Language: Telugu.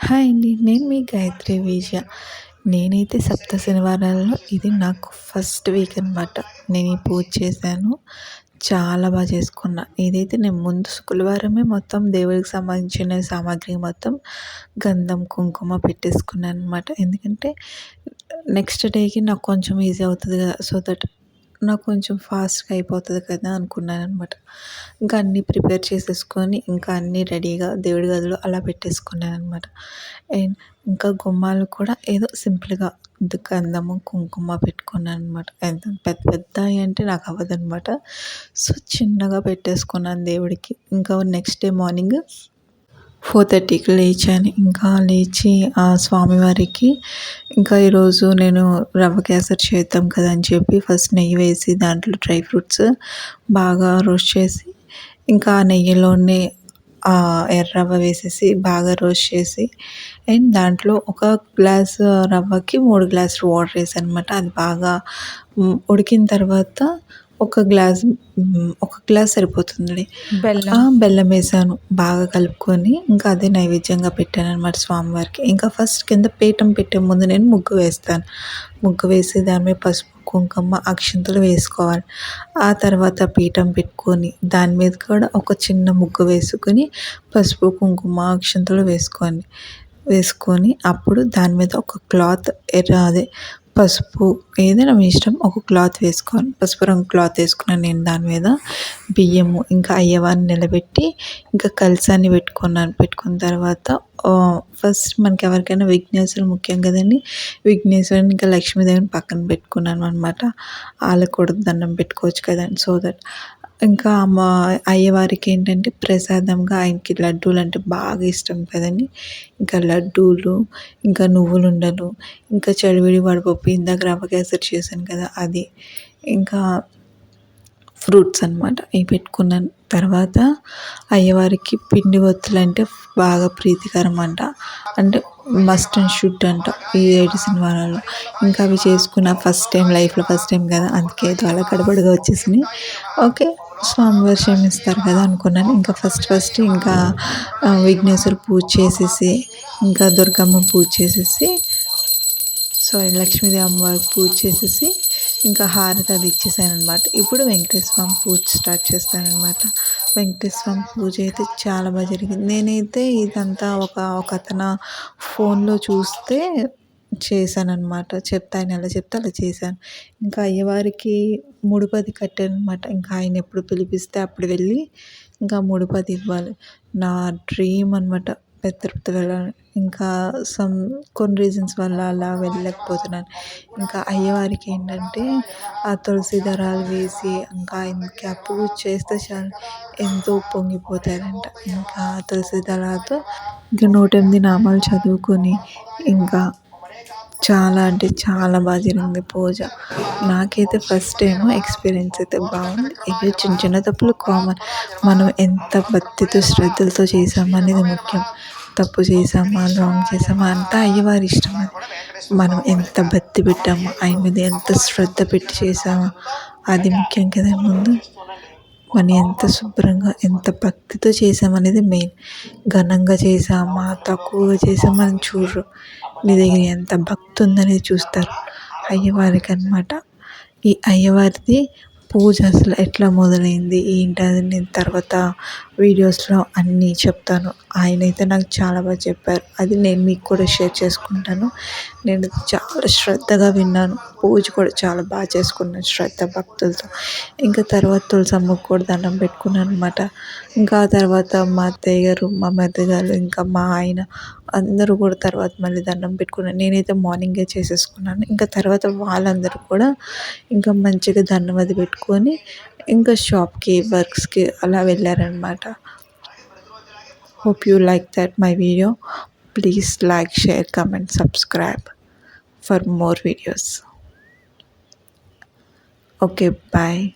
హాయ్ అండి. నేను మీ గాయత్రి విజయ. నేనైతే సప్త శనివారాల్లో ఇది నాకు ఫస్ట్ వీక్ అనమాట. నేను ఈ పూజ చేశాను. చాలా చేసుకున్నా. ఇదైతే నేను ముందు శుక్రవారమే మొత్తం దేవుడికి సంబంధించిన సామాగ్రి మొత్తం గంధం, కుంకుమ పెట్టేసుకున్నాననమాట. ఎందుకంటే నెక్స్ట్ డేకి నాకు కొంచెం ఈజీ అవుతది కదా! సో దట్ నాకు కొంచెం ఫాస్ట్‌గా అయిపోతది కదా అనుకున్నాననమాట. ఇంకా అన్నీ ప్రిపేర్ చేసేసుకొని, ఇంకా అన్నీ రెడీగా దేవుడి గదిలో అలా పెట్టేసుకున్నాననమాట. అండ్ ఇంకా గుమ్మాలు కూడా ఏదో సింపుల్‌గా గంధము, కుంకుమ పెట్టుకున్నాననమాట. ఎంత పెద్ద పెద్దయి అంటే నాకు అవ్వదనమాట. సో, చిన్నగా పెట్టేసుకున్నాను దేవుడికి. ఇంకా నెక్స్ట్ డే మార్నింగ్ 4:30కి లేచాను. ఇంకా లేచి ఆ స్వామివారికి ఇంకా ఈరోజు నేను రవ్వ కేసరి చేద్దాం కదా అని చెప్పి ఫస్ట్ నెయ్యి వేసి దాంట్లో డ్రై ఫ్రూట్స్ బాగా రోస్ట్ చేసి ఇంకా ఆ నెయ్యిలోనే ఎర్ర రవ్వ వేసేసి బాగా రోస్ట్ చేసి అండ్ దాంట్లో ఒక గ్లాసు రవ్వకి 3 గ్లాసులు వాటర్ వేసాననమాట. అది బాగా ఉడికిన తర్వాత ఒక గ్లాస్ సరిపోతుందిలే బెల్లం వేసాను. బాగా కలుపుకొని ఇంకా అదే నైవేద్యంగా పెట్టాననమాట స్వామివారికి. ఇంకా ఫస్ట్ కింద పీఠం పెట్టే ముందు నేను ముగ్గు వేస్తాను. ముగ్గు వేసి దాని మీద పసుపు, కుంకుమ, అక్షింతలు వేసుకోవాలి. ఆ తర్వాత పీఠం పెట్టుకొని దాని మీద కూడా ఒక చిన్న ముగ్గు వేసుకొని పసుపు, కుంకుమ, అక్షింతలు వేసుకొని అప్పుడు దాని మీద ఒక క్లాత్ అదే పసుపు ఏదైనా మీ ఇష్టం, ఒక క్లాత్ వేసుకోవాలి. పసుపు రంగు క్లాత్ వేసుకున్నాను నేను దాని మీద. బియ్యము ఇంకా అయ్యవారిని నిలబెట్టి ఇంకా కలశాన్ని పెట్టుకున్నాను. పెట్టుకున్న తర్వాత ఫస్ట్ మనకి ఎవరికైనా విఘ్నేశ్వరుడు ముఖ్యం కదండీ! విఘ్నేశ్వరుని ఇంకా లక్ష్మీదేవిని పక్కన పెట్టుకున్నాను అనమాట. వాళ్ళకి కూడా దండం పెట్టుకోవచ్చు కదండీ! సో దట్ ఇంకా మా అయ్యవారికి ఏంటంటే ప్రసాదంగా ఆయనకి లడ్డూలు అంటే బాగా ఇష్టం కదండీ! ఇంకా లడ్డూలు, ఇంకా నువ్వులుండలు, ఇంకా చలివిడి వడపప్పు, ఇందాక రవ్వ కేసరి చేశాను కదా అది, ఇంకా ఫ్రూట్స్ అనమాట. ఇవి పెట్టుకున్నాను. తర్వాత అయ్యవారికి పిండి ఒత్తులు అంటే బాగా ప్రీతికరం అంట. అంటే మస్ట్ అండ్ షుడ్ అంట ఈ 7 శనివారాల్లో. ఇంకా అవి చేసుకున్న లైఫ్‌లో ఫస్ట్ టైం కదా! అందుకే ఏదో అలా గడబడగా వచ్చేసినాయి. ఓకే. స్వామివారు క్షమిస్తారు కదా అనుకున్నాను. ఇంకా ఫస్ట్ ఇంకా విఘ్నేశ్వర పూజ చేసేసి, ఇంకా దుర్గమ్మ పూజ చేసేసి, లక్ష్మీదేవి అమ్మవారికి పూజ చేసేసి ఇంకా హారతి అది ఇచ్చేసాననమాట. ఇప్పుడు వెంకటేశ్వర స్వామి పూజ స్టార్ట్ చేస్తాననమాట. వెంకటేశ్వర స్వామి పూజ అయితే చాలా జరిగింది. నేనైతే ఇదంతా ఒకతను ఫోన్లో చూస్తే చేశాననమాట. ఆయన ఎలా చెప్తే అలా చేశాను. ఇంకా అయ్యవారికి ముడుపది కట్టాననమాట. ఇంకా ఆయన ఎప్పుడు పిలిపిస్తే అప్పుడు వెళ్ళి ఇంకా ముడుపది ఇవ్వాలి. నా డ్రీమ్ అనమాట తిరుపతి వెళ్ళాలని. ఇంకా కొన్ని రీజన్స్ వల్ల అలా వెళ్ళలేకపోతున్నాను. ఇంకా అయ్యవారికి ఏంటంటే ఆ తులసి దళాలు వేసి ఇంకా ఆయనకి ఆ పూజ చేస్తే చాలు ఎంతో పొంగిపోతారంట. ఇంకా తులసి దళాలతో ఇంకా 108 నామాలు చదువుకొని ఇంకా చాలా అంటే చాలా జరిగింది పూజ. నాకైతే ఫస్ట్ టైము ఎక్స్పీరియన్స్ అయితే బాగుంది. ఇక చిన్న చిన్న తప్పులు కామన్. మనం ఎంత భక్తితో శ్రద్ధలతో చేసామనేది ముఖ్యం. తప్పు చేసామా, రాంగ్ చేసామా అంతా అయ్యవారి ఇష్టం అది. మనం ఎంత భక్తి పెట్టామో, ఆయన మీద ఎంత శ్రద్ధ పెట్టి చేసామో అది ముఖ్యం కదా ముందు. మనం ఎంత శుభ్రంగా, ఎంత భక్తితో చేసామనేది మెయిన్. ఘనంగా చేసామా, తక్కువగా చేసామా అని చూడరు. నీ దగ్గర ఎంత భక్తి ఉందనేది చూస్తారు అయ్యవారికి అనమాట. ఈ అయ్యవారిది పూజ అసలు ఎట్లా మొదలైంది ఏంటది నేను తర్వాత వీడియోస్లో అన్నీ చెప్తాను. ఆయనైతే నాకు చాలా చెప్పారు. అది నేను మీకు కూడా షేర్ చేసుకుంటాను. నేను చాలా శ్రద్ధగా విన్నాను. పూజ కూడా చాలా చేసుకున్నాను శ్రద్ధ భక్తులతో. ఇంకా తర్వాత తులసమ్మకు కూడా దండం పెట్టుకున్నాను అనమాట. ఇంకా ఆ తర్వాత మా అత్తయ్య గారు, మా మరిది గారు, ఇంకా మా ఆయన అందరూ కూడా తర్వాత మళ్ళీ దండం పెట్టుకున్నాను. నేనైతే మార్నింగే చేసేసుకున్నాను. ఇంకా తర్వాత వాళ్ళందరూ కూడా ఇంకా మంచిగా దండం అది పెట్టుకొని ఇంకా షాప్కి, వర్క్స్కి అలా వెళ్ళారనమాట. Hope you like that my video. Please like, share, comment, subscribe for more videos. Okay, bye.